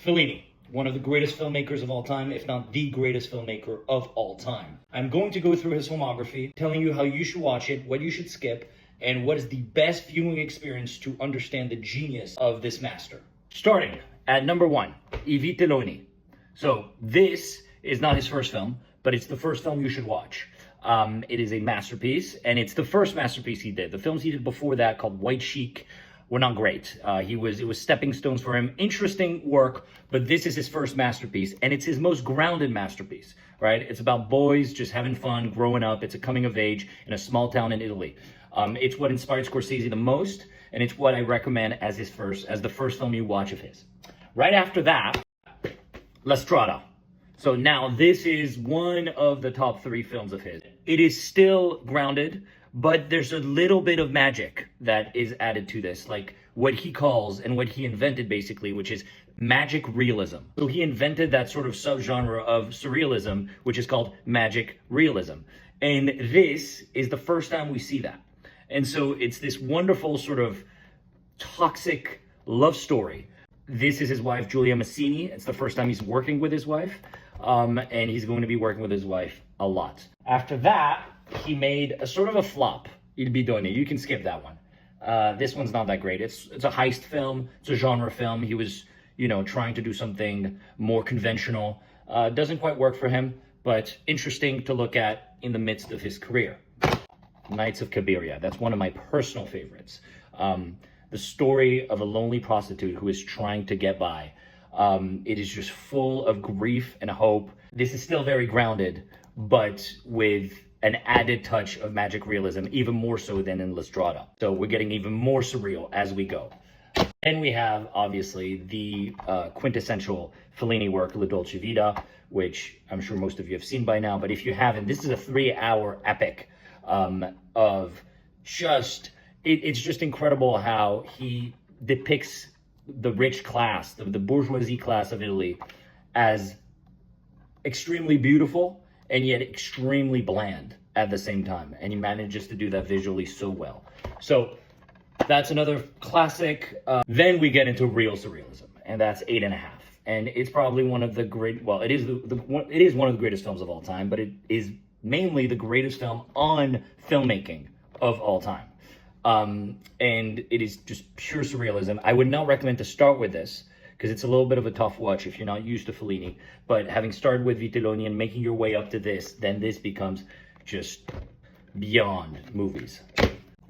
Fellini, one of the greatest filmmakers of all time, if not the greatest filmmaker of all time. I'm going to go through his filmography, telling you how you should watch it, what you should skip, and what is the best viewing experience to understand the genius of this master. Starting at number 1, I Vitelloni. So this is not his first film, but it's the first film you should watch. It is a masterpiece, and it's the first masterpiece he did. The films he did before that, called White Chic, were not great. It was stepping stones for him. Interesting work, but this is his first masterpiece, and it's his most grounded masterpiece, right? It's about boys just having fun, growing up. It's a coming of age in a small town in Italy. It's what inspired Scorsese the most, and it's what I recommend as the first film you watch of his. Right after that, La Strada. So now this is one of the top 3 films of his. It is still grounded, but there's a little bit of magic that is added to this, like what he calls and what he invented basically, which is magic realism. So he invented that sort of subgenre of surrealism, which is called magic realism. And this is the first time we see that. And so it's this wonderful sort of toxic love story. This is his wife, Giulia Massini. It's the first time he's working with his wife. And he's going to be working with his wife a lot. After that, he made a sort of a flop, Il Bidone. You can skip that one. This one's not that great. It's a heist film. It's a genre film. He was, trying to do something more conventional. Doesn't quite work for him, but interesting to look at in the midst of his career. Nights of Cabiria. That's one of my personal favorites. The story of a lonely prostitute who is trying to get by. It is just full of grief and hope. This is still very grounded, but with an added touch of magic realism, even more so than in La Strada. So we're getting even more surreal as we go. Then we have, obviously, the quintessential Fellini work, La Dolce Vita, which I'm sure most of you have seen by now. But if you haven't, this is a 3-hour epic of just... It's just incredible how he depicts the rich class, the bourgeoisie class of Italy, as extremely beautiful and yet extremely bland at the same time. And he manages to do that visually so well. So that's another classic. Then we get into real surrealism, and that's 8½. And it's probably one of the great, well, it is one of the greatest films of all time, but it is mainly the greatest film on filmmaking of all time. And it is just pure surrealism. I would not recommend to start with this because it's a little bit of a tough watch if you're not used to Fellini. But having started with Vitelloni and making your way up to this, then this becomes just beyond movies.